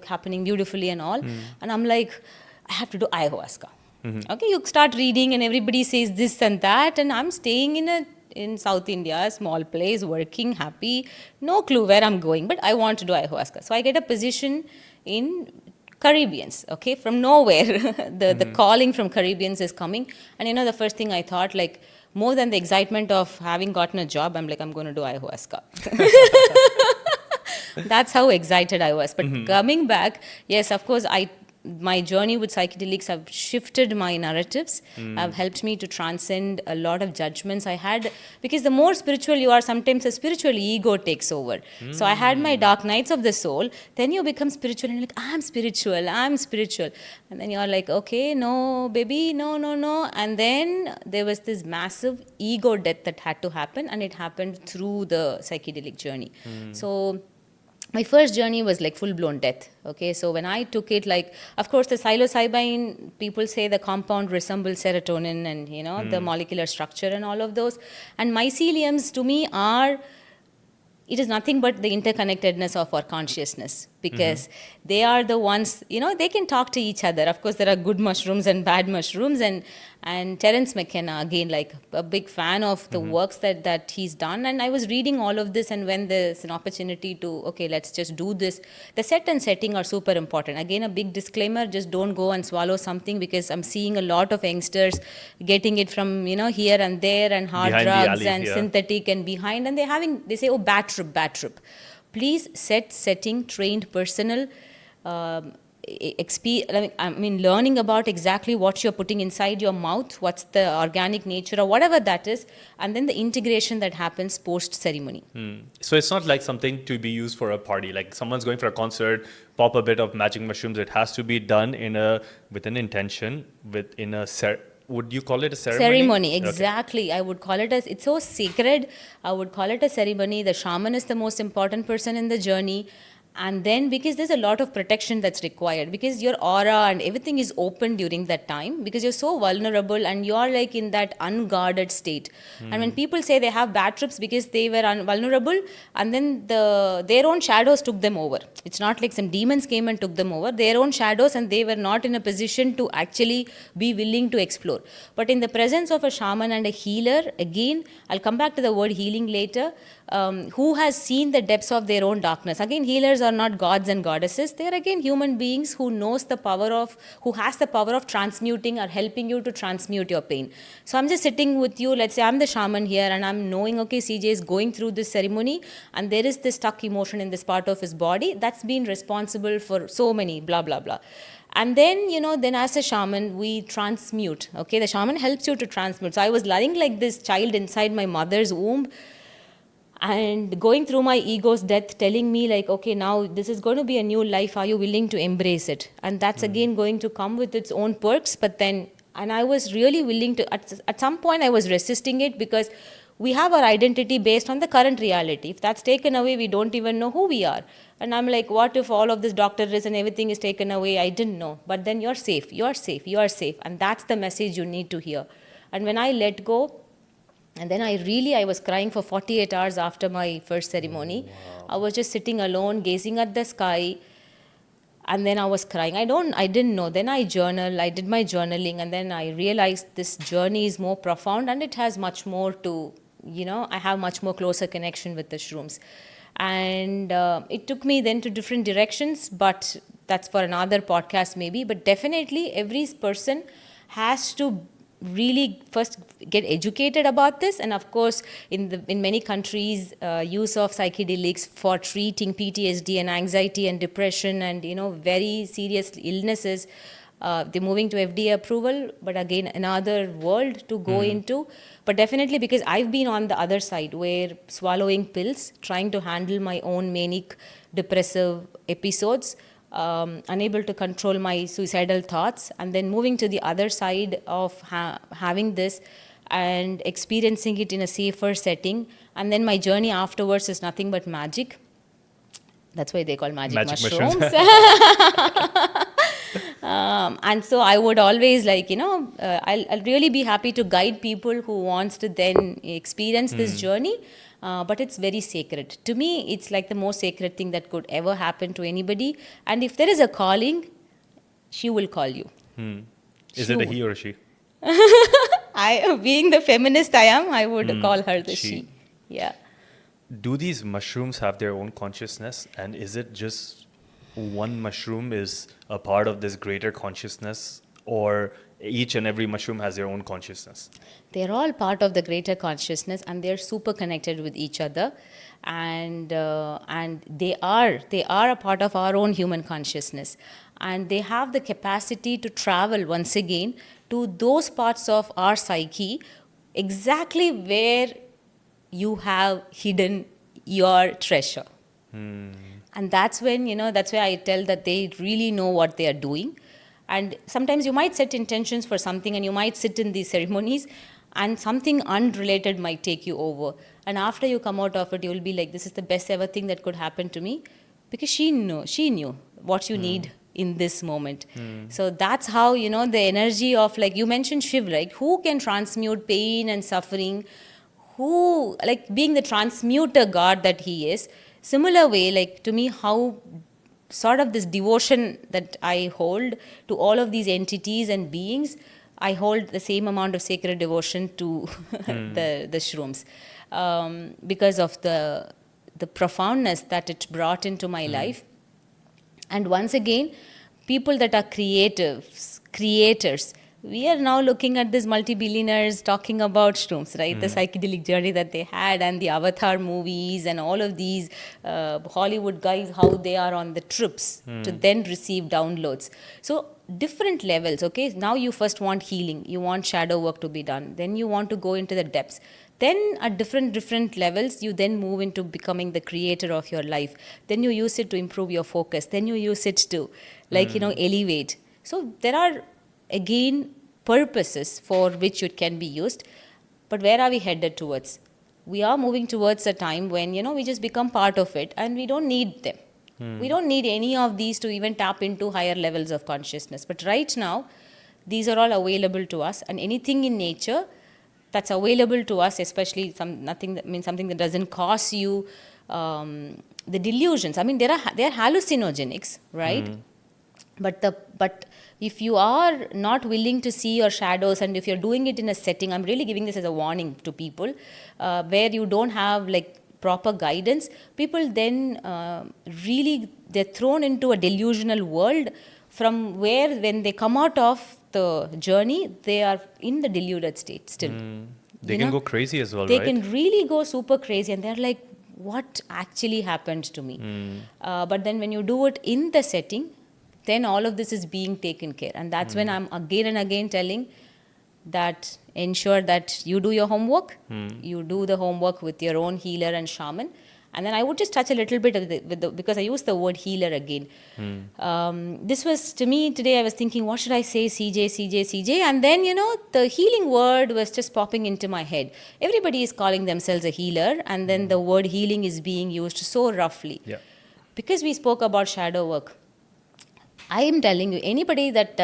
happening beautifully and all. And I'm like, I have to do ayahuasca. Okay, you start reading and everybody says this and that, and I'm staying in South India, a small place, working, happy, no clue where I'm going, but I want to do ayahuasca. So I get a position in Caribbeans, okay, from nowhere. The calling from Caribbeans is coming. And the first thing I thought, more than the excitement of having gotten a job, I'm like, I'm going to do ayahuasca. That's how excited I was. But coming back, yes, of course, my journey with psychedelics have shifted my narratives, have helped me to transcend a lot of judgments I had. Because the more spiritual you are, sometimes a spiritual ego takes over. So I had my dark nights of the soul. Then you become spiritual and you're like, I'm spiritual, I'm spiritual. And then you're like, okay, no, baby, no, no, no. And then there was this massive ego death that had to happen, and it happened through the psychedelic journey. So my first journey was like full-blown death. Okay, so when I took it, like, of course, the psilocybin, people say the compound resembles serotonin and, the molecular structure and all of those. And myceliums, to me, it is nothing but the interconnectedness of our consciousness, because they are the ones, they can talk to each other. Of course, there are good mushrooms and bad mushrooms, and Terence McKenna, again, like a big fan of the works that he's done. And I was reading all of this, and when there's an opportunity to, okay, let's just do this. The set and setting are super important. Again, a big disclaimer, just don't go and swallow something, because I'm seeing a lot of youngsters getting it from, here and there, and hard Behind the drugs alley, and yeah. synthetic and behind, and they say, oh, bad trip. Please setting, trained personnel, learning about exactly what you're putting inside your mouth, what's the organic nature or whatever that is, and then the integration that happens post-ceremony. So it's not like something to be used for a party. Like someone's going for a concert, pop a bit of magic mushrooms. It has to be done with an intention, would you call it a ceremony? Ceremony, exactly. Okay. I would call it it's so sacred. I would call it a ceremony. The shaman is the most important person in the journey. And then, because there's a lot of protection that's required, because your aura and everything is open during that time, because you're so vulnerable and you're like in that unguarded state. And when people say they have bad trips because they were vulnerable, and then their own shadows took them over. It's not like some demons came and took them over. Their own shadows, and they were not in a position to actually be willing to explore. But in the presence of a shaman and a healer, again, I'll come back to the word healing later, who has seen the depths of their own darkness. Again, healers are not gods and goddesses. They're again human beings who has the power of transmuting or helping you to transmute your pain. So I'm just sitting with you. Let's say I'm the shaman here, and I'm knowing, okay, CJ is going through this ceremony, and there is this stuck emotion in this part of his body that's been responsible for so many blah, blah, blah. And then, then as a shaman, we transmute. Okay, the shaman helps you to transmute. So I was lying like this child inside my mother's womb, and going through my ego's death, telling me like, okay, now this is going to be a new life. Are you willing to embrace it? And that's again going to come with its own perks. But then, and I was really willing to, at some point I was resisting it, because we have our identity based on the current reality. If that's taken away, we don't even know who we are. And I'm like, what if all of this doctorates and everything is taken away? I didn't know. But then you're safe. And that's the message you need to hear. And when I let go, and then I was crying for 48 hours after my first ceremony. Wow. I was just sitting alone, gazing at the sky. And then I was crying. I didn't know. Then I did my journaling. And then I realized this journey is more profound, and it has much more to, I have much more closer connection with the shrooms. And it took me then to different directions, but that's for another podcast maybe. But definitely every person has to really first get educated about this. And of course, in many countries, use of psychedelics for treating PTSD and anxiety and depression and very serious illnesses, they're moving to FDA approval, but again another world to go into. But definitely, because I've been on the other side, where swallowing pills, trying to handle my own manic depressive episodes, unable to control my suicidal thoughts, and then moving to the other side of having this and experiencing it in a safer setting. And then my journey afterwards is nothing but magic. That's why they call magic mushrooms. And so I would always I'll really be happy to guide people who wants to then experience this journey. But it's very sacred. To me, it's like the most sacred thing that could ever happen to anybody. And if there is a calling, she will call you. Is it a he or a she? Being the feminist I am, I would call her the she. Yeah. Do these mushrooms have their own consciousness? And is it just one mushroom is a part of this greater consciousness? Or each and every mushroom has their own consciousness. They're all part of the greater consciousness, and they're super connected with each other, and they are a part of our own human consciousness, and they have the capacity to travel once again to those parts of our psyche exactly where you have hidden your treasure. And that's when, that's why I tell that they really know what they are doing. And sometimes you might set intentions for something, and you might sit in these ceremonies, and something unrelated might take you over. And after you come out of it, you will be like, this is the best ever thing that could happen to me, because she knew what you need in this moment. So that's how, the energy of, like you mentioned Shiv, right? Who can transmute pain and suffering? Who, like being the transmuter god that he is. Similar way, like to me, how sort of this devotion that I hold to all of these entities and beings, I hold the same amount of sacred devotion to the shrooms, because of the profoundness that it brought into my life. And once again, people that are creators, we are now looking at these multi-billionaires talking about shrooms, right? The psychedelic journey that they had, and the Avatar movies, and all of these Hollywood guys, how they are on the trips to then receive downloads. So different levels, okay? Now you first want healing, you want shadow work to be done, then you want to go into the depths. Then at different levels, you then move into becoming the creator of your life. Then you use it to improve your focus. Then you use it to, like, elevate. So there are, again, purposes for which it can be used. But where are we headed towards? We are moving towards a time when, we just become part of it, and we don't need them. We don't need any of these to even tap into higher levels of consciousness. But right now, these are all available to us, and anything in nature that's available to us, especially something that doesn't cause you the delusions. I mean, they're hallucinogenics, right? But if you are not willing to see your shadows, and if you're doing it in a setting, I'm really giving this as a warning to people, where you don't have like proper guidance, people then they're thrown into a delusional world, from where when they come out of the journey, they are in the deluded state still. They can go crazy as well, They right? can really go super crazy, and they're like, what actually happened to me? But then when you do it in the setting, then all of this is being taken care. And that's when I'm again and again telling that ensure that you do your homework, you do the homework with your own healer and shaman. And then I would just touch a little bit of because I use the word healer again. This was, to me, today I was thinking, what should I say, CJ? And then, the healing word was just popping into my head. Everybody is calling themselves a healer, and then the word healing is being used so roughly. Yeah. Because we spoke about shadow work, I am telling you, anybody that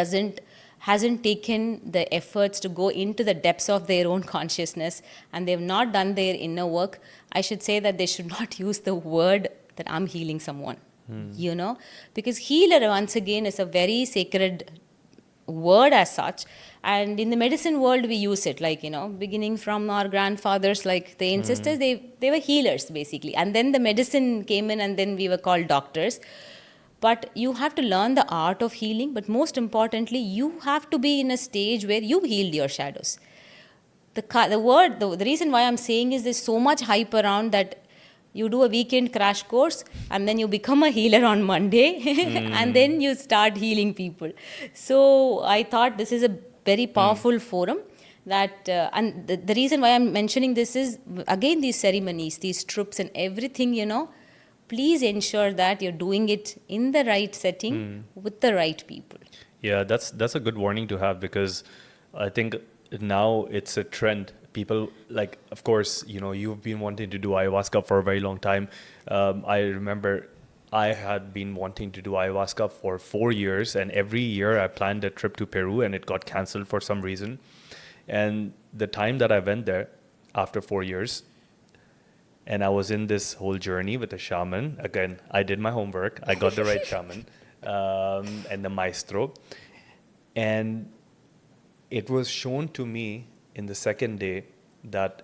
hasn't taken the efforts to go into the depths of their own consciousness, and they've not done their inner work, I should say that they should not use the word that I'm healing someone. Because healer, once again, is a very sacred word as such. And in the medicine world, we use it, like, beginning from our grandfathers, like the ancestors, they were healers basically. And then the medicine came in, and then we were called doctors. But you have to learn the art of healing. But most importantly, you have to be in a stage where you've healed your shadows. The reason why I'm saying is there's so much hype around that you do a weekend crash course, and then you become a healer on Monday, and then you start healing people. So I thought this is a very powerful forum. And the reason why I'm mentioning this is, again, these ceremonies, these trips and everything, please ensure that you're doing it in the right setting with the right people. Yeah, that's a good warning to have, because I think now it's a trend. People, like, of course, you've been wanting to do ayahuasca for a very long time. I remember I had been wanting to do ayahuasca for 4 years, and every year I planned a trip to Peru, and it got cancelled for some reason. And the time that I went there after 4 years, and I was in this whole journey with a shaman. Again, I did my homework. I got the right shaman and the maestro. And it was shown to me in the second day that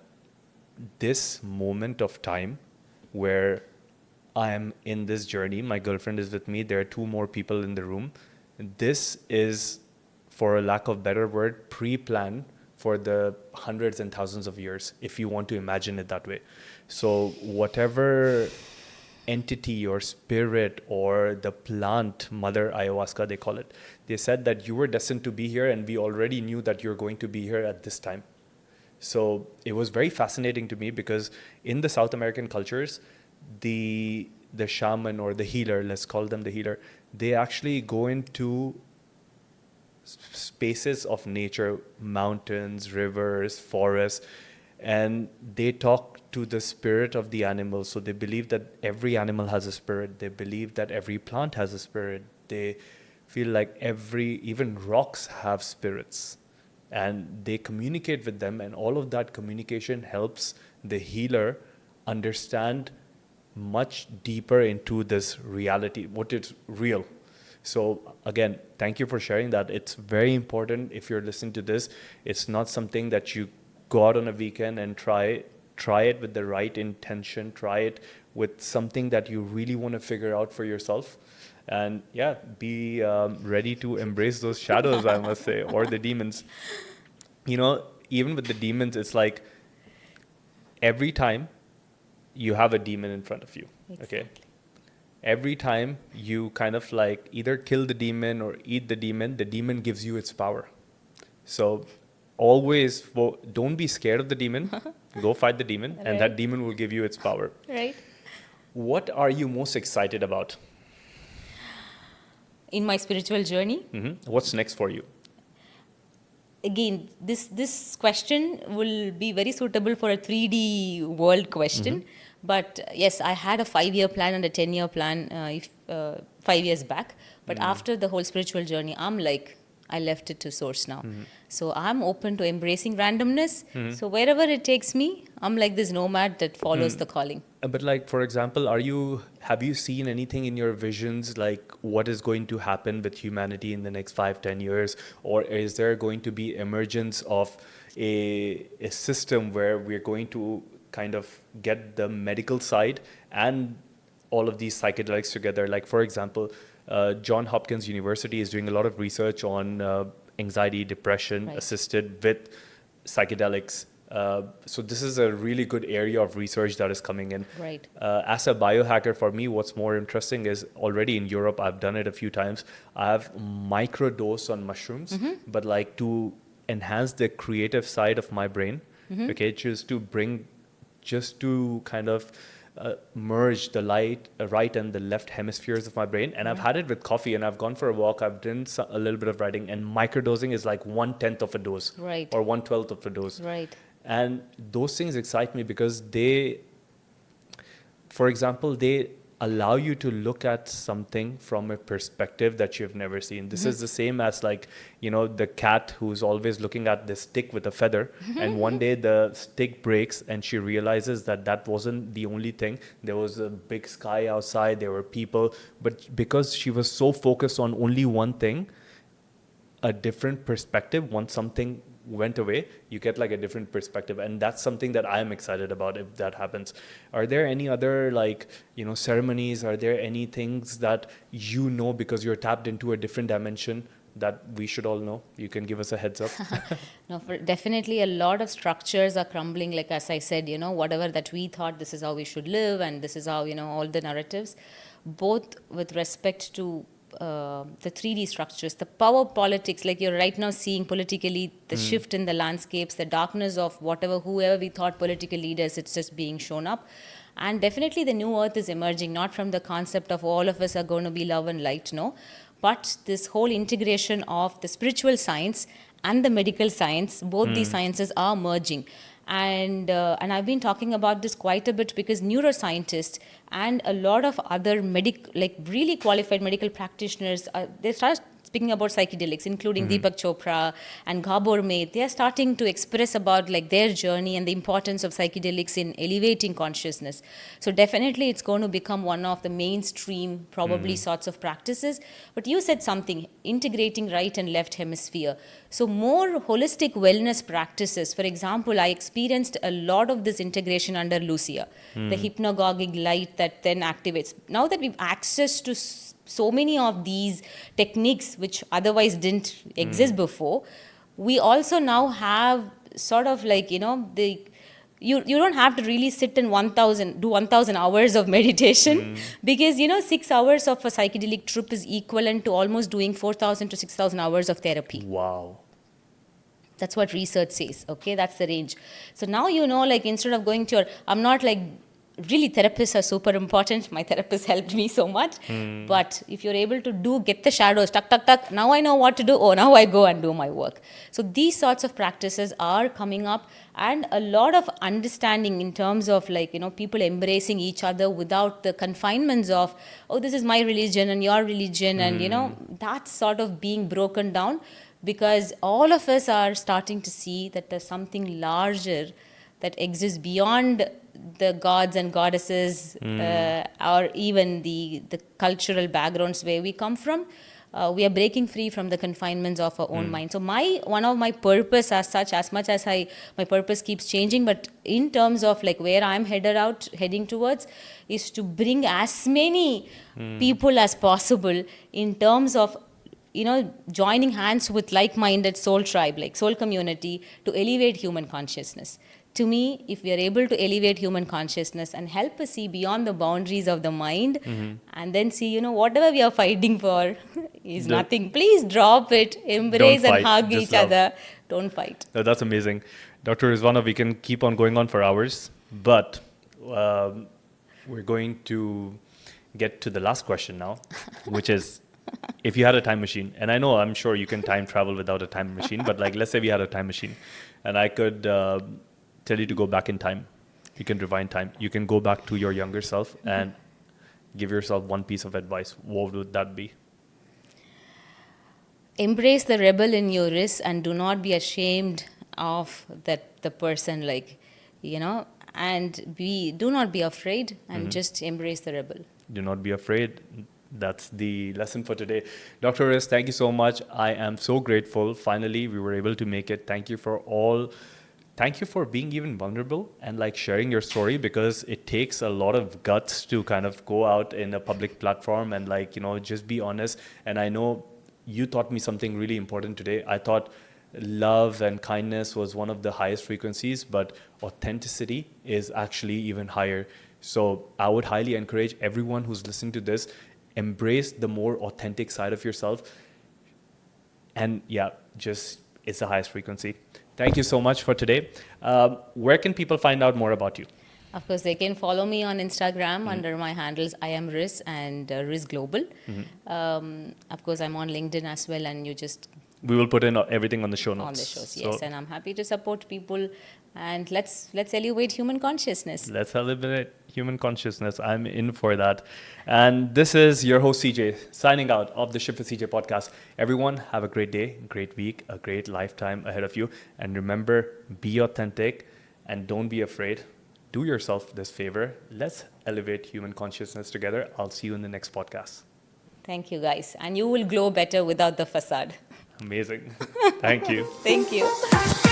this moment of time where I am in this journey, my girlfriend is with me, there are 2 more people in the room. This is for a lack of better word, pre-plan for the hundreds and thousands of years, if you want to imagine it that way. So whatever entity or spirit or the plant, mother ayahuasca they call it, they said that you were destined to be here, and we already knew that you're going to be here at this time. So it was very fascinating to me, because in the South American cultures, the shaman or the healer, let's call them the healer, they actually go into spaces of nature, mountains, rivers, forests, and they talk to the spirit of the animal. So they believe that every animal has a spirit. They believe that every plant has a spirit. They feel like even rocks have spirits, and they communicate with them, and all of that communication helps the healer understand much deeper into this reality, what is real. So again, thank you for sharing that. It's very important. If you're listening to this, it's not something that you go out on a weekend and try it with the right intention. Try it with something that you really want to figure out for yourself. And yeah, be ready to embrace those shadows, I must say, or the demons. Even with the demons, it's like every time you have a demon in front of you. Exactly. Okay. Every time you kind of like either kill the demon or eat the demon gives you its power. So always don't be scared of the demon. Go fight the demon, and that demon will give you its power. Right. What are you most excited about In my spiritual journey? What's next for you? Again, this question will be very suitable for a 3D world question. But yes, I had a 5-year plan and a 10-year plan 5 years back. But after the whole spiritual journey, I'm like, I left it to source now. So I'm open to embracing randomness. So wherever it takes me, I'm like this nomad that follows the calling. But like, for example, have you seen anything in your visions, like what is going to happen with humanity in the next 5-10 years? Or is there going to be emergence of a system where we're going to kind of get the medical side and all of these psychedelics together? Like, for example, Johns Hopkins University is doing a lot of research on anxiety, depression, assisted with psychedelics. So this is a really good area of research that is coming in. Right. As a biohacker, for me, what's more interesting is already in Europe, I've done it a few times. I have microdose on mushrooms, but like to enhance the creative side of my brain, okay, just to kind of merge the right and the left hemispheres of my brain. And I've had it with coffee, and I've gone for a walk. I've done a little bit of writing, and microdosing is like 1/10 of a dose, Right. or 1/12 of a dose. Right. And those things excite me because for example, they allow you to look at something from a perspective that you've never seen. This is the same as like, the cat who's always looking at the stick with a feather, and one day the stick breaks and she realizes that wasn't the only thing. There was a big sky outside, there were people, but because she was so focused on only one thing, a different perspective, once something went away, you get like a different perspective. And that's something that I'm excited about if that happens. Are there any other ceremonies? Are there any things that because you're tapped into a different dimension that we should all know? You can give us a heads up. No, definitely a lot of structures are crumbling. Like, as I said, whatever that we thought this is how we should live, and this is how, all the narratives, both with respect to the 3D structures, the power politics, like you're right now seeing politically the shift in the landscapes, the darkness of whoever we thought political leaders, it's just being shown up. And definitely the new earth is emerging, not from the concept of all of us are going to be love and light, no, but this whole integration of the spiritual science and the medical science, both these sciences are merging. And I've been talking about this quite a bit because neuroscientists and a lot of other really qualified medical practitioners, they start speaking about psychedelics, including Deepak Chopra and Gabor Mate. They are starting to express about their journey and the importance of psychedelics in elevating consciousness. So definitely it's going to become one of the mainstream probably sorts of practices. But you said something, integrating right and left hemisphere. So more holistic wellness practices. For example, I experienced a lot of this integration under Lucia, the hypnagogic light that then activates. Now that we've access to so many of these techniques which otherwise didn't exist before, we also now have sort of like, you don't have to really sit in 1,000 hours of meditation because 6 hours of a psychedelic trip is equivalent to almost doing 4,000 to 6,000 hours of therapy. Wow. That's what research says. Okay, that's the range. So now like instead of going to I'm not like, really therapists are super important. My therapist helped me so much. But if you're able to get the shadows, tuck, tuck, tuck, now I know what to do. Oh, now I go and do my work. So these sorts of practices are coming up, and a lot of understanding in terms of like, people embracing each other without the confinements of, oh, this is my religion and your religion. And, that's sort of being broken down, because all of us are starting to see that there's something larger that exists beyond the gods and goddesses, or even the cultural backgrounds where we come from. We are breaking free from the confinements of our own mind. So one of my purpose as such, as much as my purpose keeps changing, but in terms of like where I'm heading towards, is to bring as many people as possible in terms of joining hands with like-minded soul tribe, like soul community, to elevate human consciousness. To me, if we are able to elevate human consciousness and help us see beyond the boundaries of the mind, and then see, whatever we are fighting for is nothing. Please drop it, embrace and hug each other. Don't fight. No, that's amazing. Dr. Rizwana, we can keep on going on for hours, but we're going to get to the last question now, which is, if you had a time machine, and I'm sure you can time travel without a time machine, but like, let's say we had a time machine and I could tell you to go back in time. You can rewind time. You can go back to your younger self and give yourself one piece of advice. What would that be? Embrace the rebel in your wrist and do not be ashamed of the person, and do not be afraid, and just embrace the rebel. Do not be afraid. That's the lesson for today. Dr. Riz, thank you so much. I am so grateful. Finally, we were able to make it. Thank you for being even vulnerable and like sharing your story, because it takes a lot of guts to kind of go out in a public platform and like, just be honest. And I know you taught me something really important today. I thought love and kindness was one of the highest frequencies, but authenticity is actually even higher. So I would highly encourage everyone who's listening to this, embrace the more authentic side of yourself. And it's the highest frequency. Thank you so much for today. Where can people find out more about you? Of course, they can follow me on Instagram under my handles, I am Riz and Riz Global. Of course, I'm on LinkedIn as well, and we will put in everything on the show notes. On the shows, yes. And I'm happy to support people, and let's elevate human consciousness. Let's elevate human consciousness. I'm in for that. And this is your host, CJ, signing out of the Shift with CJ podcast. Everyone, have a great day, great week, a great lifetime ahead of you. And remember, be authentic and don't be afraid. Do yourself this favor. Let's elevate human consciousness together. I'll see you in the next podcast. Thank you, guys. And you will glow better without the facade. Amazing. Thank you. Thank you.